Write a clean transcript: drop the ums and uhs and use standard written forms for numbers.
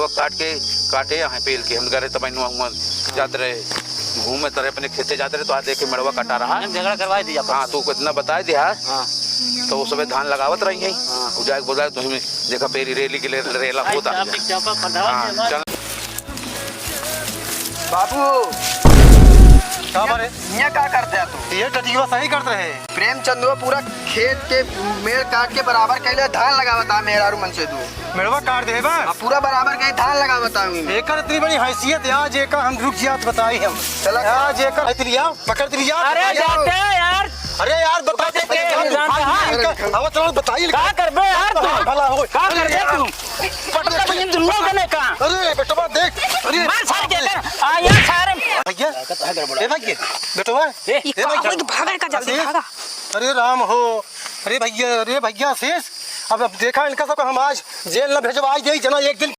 मेड़वा काटे यहाँ पेल के हम करे तब जाते रहे घूमे तरह अपने खेते जाते रहे तो आज देखे मेड़वा काटा रहा है। झगड़ा करवा दिया। हाँ तू कितना बता दिया। हाँ तो वो सब धान लगावत रही है बुझाए बुझाए तो हमें देखा पेरी रेली के लिए रेला होता है। हाँ चल बाबू ये क्या करते हैं तू? ये टटिया सही करते रहे। प्रेमचंद वो पूरा खेत के मेड़ काट के बराबर कैले धान लगावता मेहरारू मन से तू मेड़वा काट दे बा पूरा बराबर के धान लगावता हूँ। एकर इतनी बड़ी हैसियत आज एक हम रुक जात बताई हम चला आज एकर इतलिया पकड़ दिया। अरे जाते हैं यार। अरे यार बता दे अब चलो बताइए क्या करबे यार तू? भला हो क्या करबे तू? पटना बहिन दुन्नो कने का? अरे बेटवा देख अरे मार सार के आ या सारे भैया ए भैया बेटवा ये भागा का जल्दी भागा। अरे राम हो अरे भैया शेष अब देखा इनका सब हम आज जेल न भेजवाई दे जना एक दिन